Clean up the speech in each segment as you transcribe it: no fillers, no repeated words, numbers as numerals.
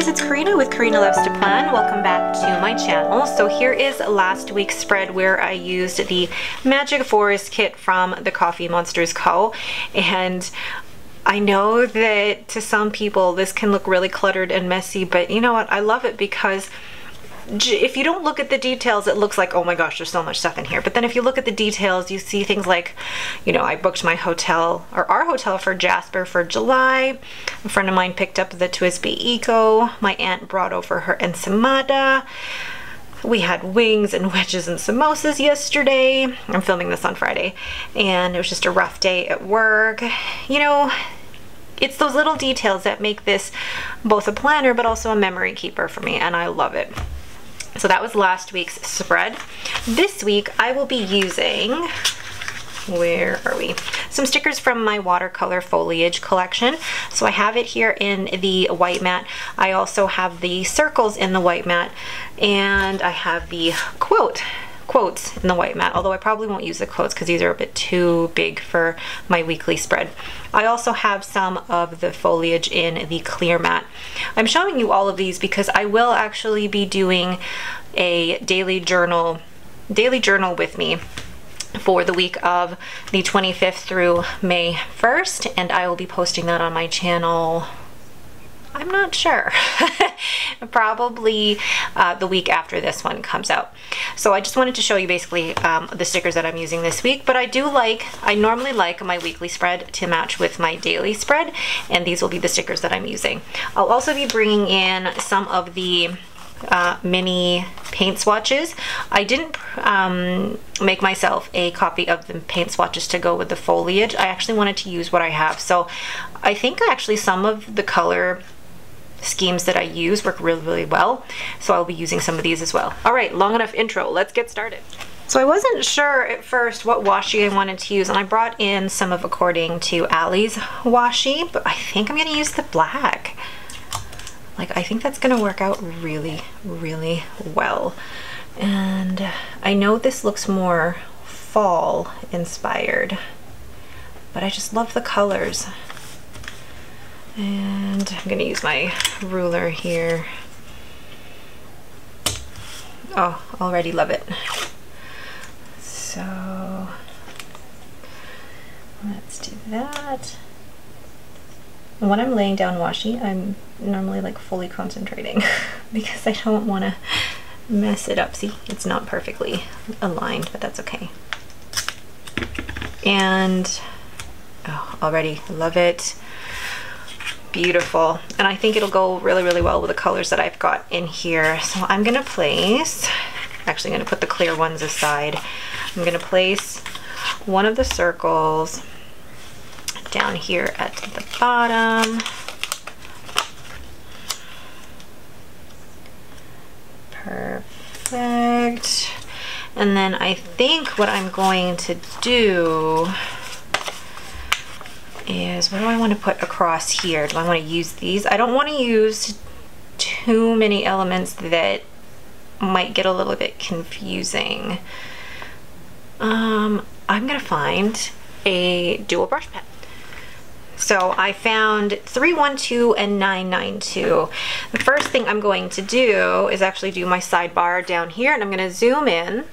guys, it's Karina with Karina Loves to Plan. Welcome back to my channel. So here is last week's spread where I used the Magic Forest kit from the Coffee Monsters Co. And I know that to some people this can look really cluttered and messy, but you know what? I love it because if you don't look at the details, it looks like, oh my gosh, there's so much stuff in here. But then if you look at the details, you see things like, you know, I booked my hotel, or our hotel, for Jasper for July. A friend of mine picked up the Twisby Eco. My aunt brought over her ensamada. We had wings and wedges and samosas yesterday. I'm filming this on Friday, and it was just a rough day at work. You know, it's those little details that make this both a planner but also a memory keeper for me, and I love it. So that was last week's spread. This week I will be using, where are we? Some stickers from my watercolor foliage collection. So I have it here in the white mat. I also have the circles in the white mat, and I have the quotes in the white mat, although I probably won't use the quotes because these are a bit too big for my weekly spread. I also have some of the foliage in the clear mat. I'm showing you all of these because I will actually be doing a daily journal with me for the week of the 25th through May 1st, and I will be posting that on my channel. I'm not sure. Probably the week after this one comes out. So I just wanted to show you basically the stickers that I'm using this week, but I normally like my weekly spread to match with my daily spread, and these will be the stickers that I'm using. I'll also be bringing in some of the mini paint swatches. I didn't make myself a copy of the paint swatches to go with the foliage. I actually wanted to use what I have. So I think actually some of the color schemes that I use work really, really well. So I'll be using some of these as well. All right, long enough intro. Let's get started. So I wasn't sure at first what washi I wanted to use, and I brought in some of According to Allie's washi, but I think I'm gonna use the black. Like, I think that's gonna work out really, really well. And I know this looks more fall inspired, but I just love the colors. And I'm gonna use my ruler here. Oh, already love it. So let's do that. When I'm laying down washi, I'm normally like fully concentrating because I don't want to mess it up. See, it's not perfectly aligned, but that's okay. And oh, already love it. Beautiful. And I think it'll go really, really well with the colors that I've got in here. So I'm gonna place, actually I'm gonna put the clear ones aside. I'm gonna place one of the circles down here at the bottom. Perfect. And then I think what I'm going to do is, what do I want to put across here? Do I want to use these? I don't want to use too many elements that might get a little bit confusing. I'm gonna find a dual brush pen. So I found 312 and 992. The first thing I'm going to do is actually do my sidebar down here, and I'm going to zoom in.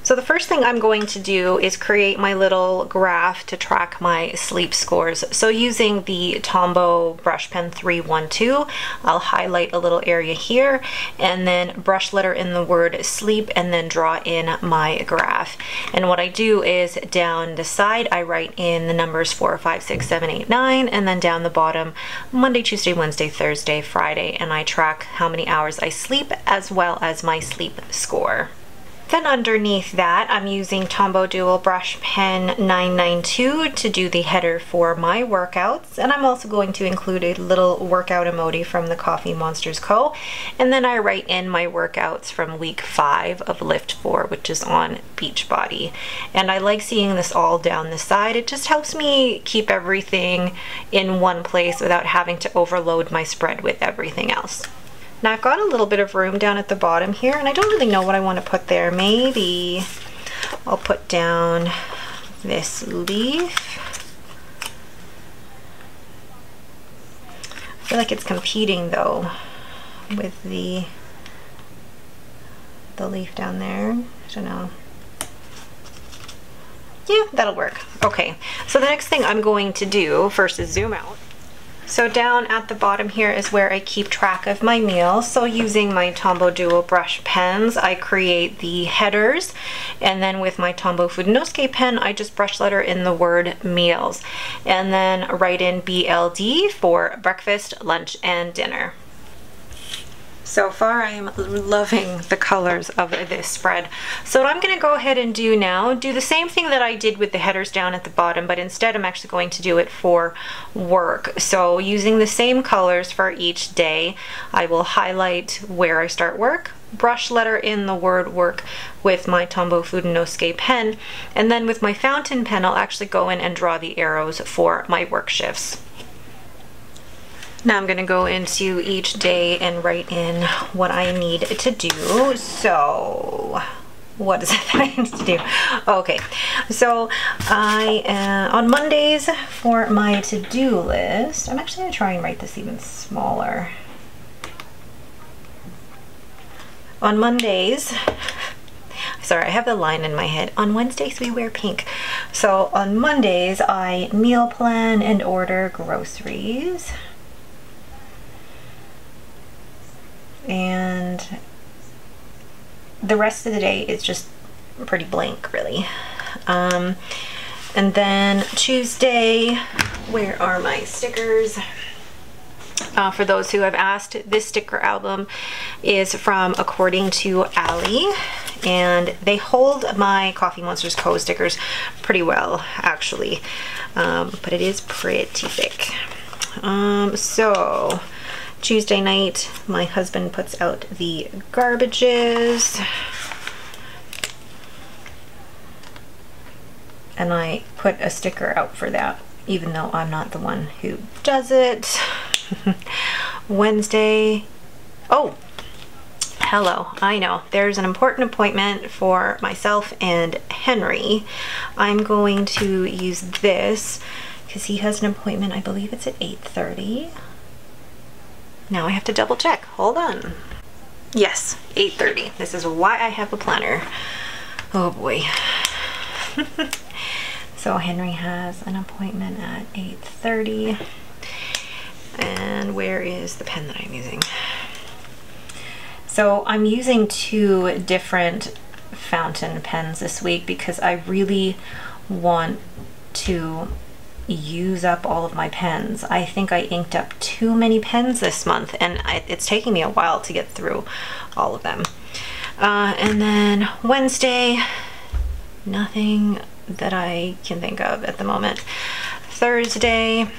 So the first thing I'm going to do is create my little graph to track my sleep scores. So using the Tombow brush pen 312, I'll highlight a little area here and then brush letter in the word sleep and then draw in my graph. And what I do is down the side, I write in the numbers 4, 5, 6, 7, 8, 9, and then down the bottom, Monday, Tuesday, Wednesday, Thursday, Friday, and I track how many hours I sleep as well as my sleep score. Then underneath that, I'm using Tombow Dual Brush Pen 992 to do the header for my workouts, and I'm also going to include a little workout emoji from the Coffee Monsters Co. And then I write in my workouts from week 5 of Lift 4, which is on Beachbody. And I like seeing this all down the side. It just helps me keep everything in one place without having to overload my spread with everything else. Now I've got a little bit of room down at the bottom here, and I don't really know what I want to put there. Maybe I'll put down this leaf. feel like it's competing though with the leaf down there. I don't know. Yeah, that'll work. Okay, so the next thing I'm going to do first is zoom out. So down at the bottom here is where I keep track of my meals. So using my Tombow Duo brush pens, I create the headers, and then with my Tombow Fudenosuke pen, I just brush letter in the word meals, and then write in BLD for breakfast, lunch, and dinner. So far I am loving the colors of this spread. So what I'm going to go ahead and do now, do the same thing that I did with the headers down at the bottom, but instead I'm actually going to do it for work. So using the same colors for each day, I will highlight where I start work, brush letter in the word work with my Tombow Fudenosuke pen, and then with my fountain pen I'll actually go in and draw the arrows for my work shifts. Now I'm going to go into each day and write in what I need to do. So what is it that I need to do? Okay, so on Mondays for my to-do list, I'm actually going to try and write this even smaller. On Mondays, sorry, I have the line in my head. On Wednesdays we wear pink. So on Mondays I meal plan and order groceries. And the rest of the day is just pretty blank, really. And then Tuesday, where are my stickers? For those who have asked, this sticker album is from According to Allie, and they hold my Coffee Monsters Co. stickers pretty well, actually, but it is pretty thick. So Tuesday night, my husband puts out the garbages, and I put a sticker out for that, even though I'm not the one who does it. Wednesday, oh, hello, I know, there's an important appointment for myself and Henry. I'm going to use this because he has an appointment, I believe it's at 8:30. Now I have to double check. Hold on. Yes, 8:30. This is why I have a planner. Oh boy. So Henry has an appointment at 8:30. And where is the pen that I'm using? So I'm using 2 different fountain pens this week because I really want to use up all of my pens. I think I inked up too many pens this month, and it's taking me a while to get through all of them. And then Wednesday, nothing that I can think of at the moment. Thursday,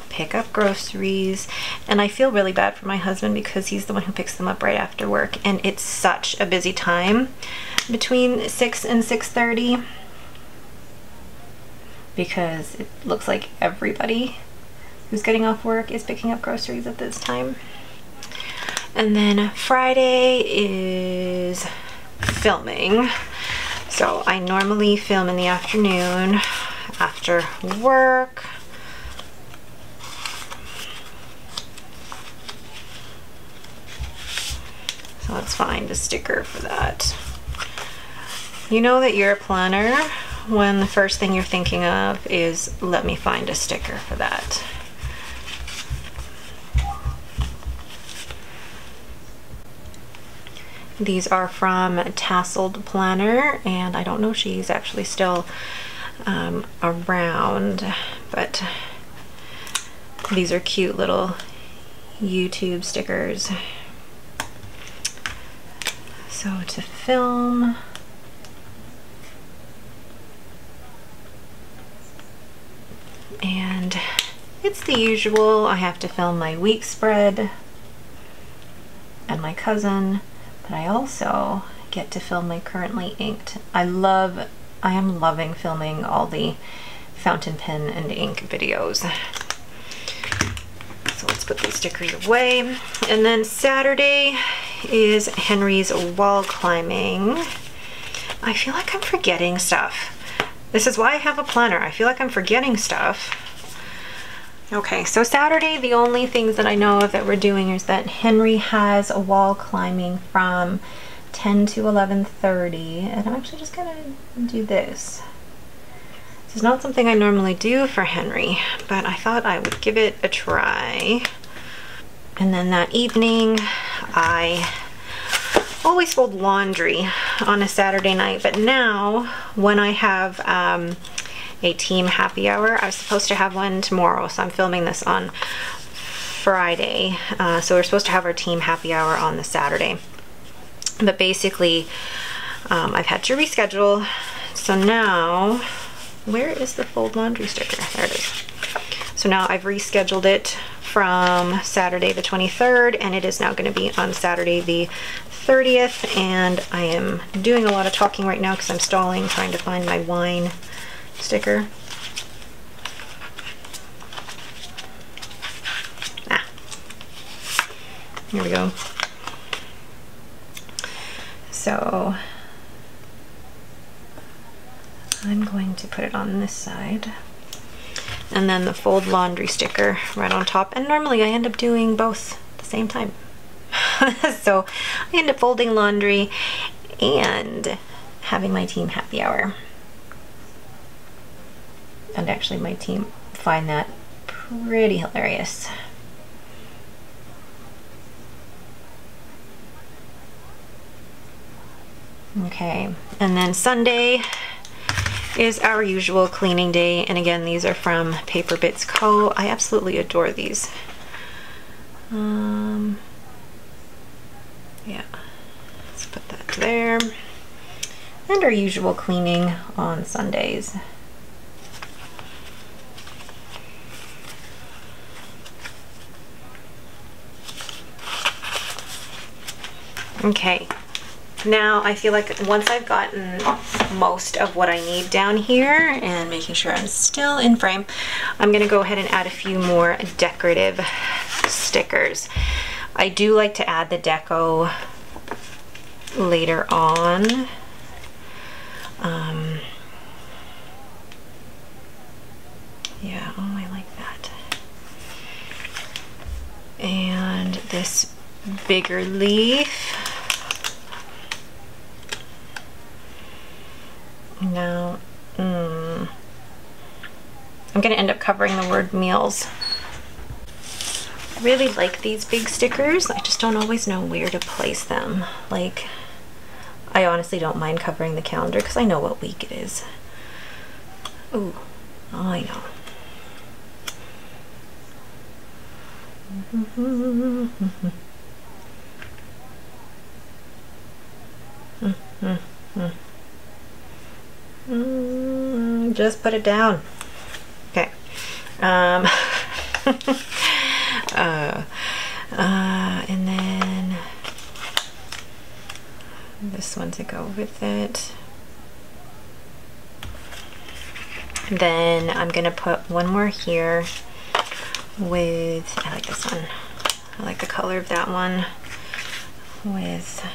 pick up groceries, and I feel really bad for my husband because he's the one who picks them up right after work, and it's such a busy time between 6 and 6:30. because it looks like everybody who's getting off work is picking up groceries at this time. And then Friday is filming. So I normally film in the afternoon after work. So let's find a sticker for that. You know that you're a planner when the first thing you're thinking of is, let me find a sticker for that. These are from Tasseled Planner, and I don't know if she's actually still around, but these are cute little YouTube stickers. So to film, and it's the usual. I have to film my week spread and my cousin, but I also get to film my currently inked. I am loving filming all the fountain pen and ink videos. So let's put these stickers away. And then Saturday is Henry's wall climbing. I feel like I'm forgetting stuff. This is why I have a planner. I feel like I'm forgetting stuff. Okay, so Saturday, the only things that I know of that we're doing is that Henry has a wall climbing from 10 to 11:30, and I'm actually just gonna do this. This is not something I normally do for Henry, but I thought I would give it a try. And then that evening, I always fold laundry on a Saturday night, but now when I have a team happy hour, I was supposed to have one tomorrow, so I'm filming this on Friday. So we're supposed to have our team happy hour on the Saturday. But basically, I've had to reschedule. So now, where is the fold laundry sticker? There it is. So now I've rescheduled it from Saturday the 23rd, and it is now going to be on Saturday the 30th. And I am doing a lot of talking right now because I'm stalling, trying to find my wine sticker. Here we go. So I'm going to put it on this side, and then the fold laundry sticker right on top. And normally I end up doing both at the same time. So I end up folding laundry and having my team happy hour. And actually my team find that pretty hilarious. Okay, and then Sunday is our usual cleaning day, and again, these are from Paper Bits Co. I absolutely adore these. Yeah, let's put that there. And our usual cleaning on Sundays. Okay. Now I feel like once I've gotten most of what I need down here and making sure I'm still in frame, I'm gonna go ahead and add a few more decorative stickers. I do like to add the deco later on. Yeah, oh, I like that. And this bigger leaf. Now, I'm gonna end up covering the word meals. I really like these big stickers. I just don't always know where to place them. Like, I honestly don't mind covering the calendar because I know what week it is. Ooh, I know. Just put it down. Okay. And then this one to go with it. And then I'm gonna put one more here with, I like this one. I like the color of that one. With,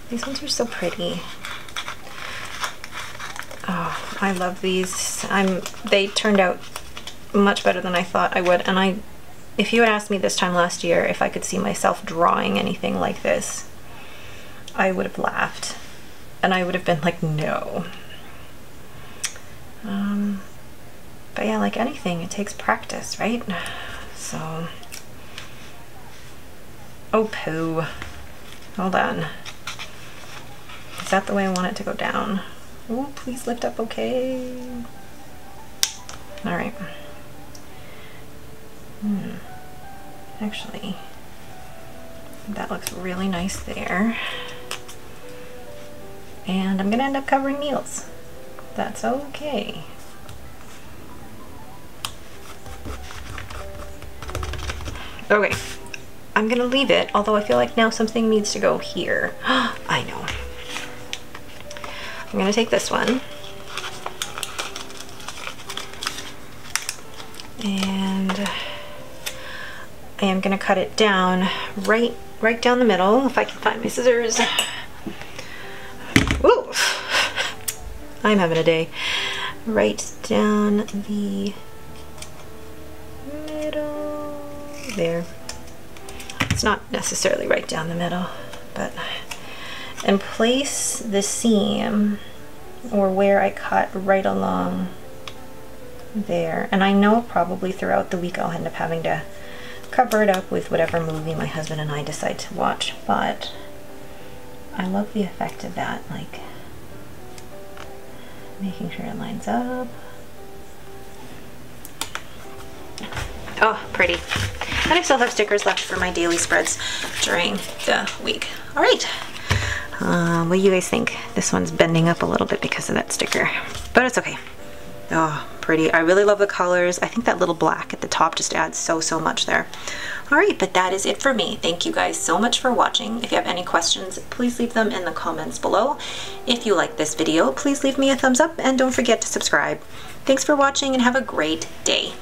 these ones are so pretty. Oh, I love these. They turned out much better than I thought I would. And if you had asked me this time last year if I could see myself drawing anything like this, I would have laughed. And I would have been like, no. But yeah, like anything, it takes practice, right? So, oh poo. Hold on. Is that the way I want it to go down? Oh, please lift up okay. All right. Actually, that looks really nice there. And I'm gonna end up covering meals. That's okay. Okay, I'm gonna leave it, although I feel like now something needs to go here. I know. I'm gonna take this one and I am gonna cut it down right down the middle, if I can find my scissors. Ooh, I'm having a day. Right down the there. It's not necessarily right down the middle, but, and place the seam or where I cut right along there. And I know probably throughout the week I'll end up having to cover it up with whatever movie my husband and I decide to watch, but I love the effect of that, like making sure it lines up. Oh, pretty. And I still have stickers left for my daily spreads during the week. All right. What do you guys think? This one's bending up a little bit because of that sticker, but it's okay. Oh, pretty. I really love the colors. I think that little black at the top just adds so much there. All right, but that is it for me. Thank you guys so much for watching. If you have any questions, please leave them in the comments below. If you like this video, please leave me a thumbs up and don't forget to subscribe. Thanks for watching and have a great day.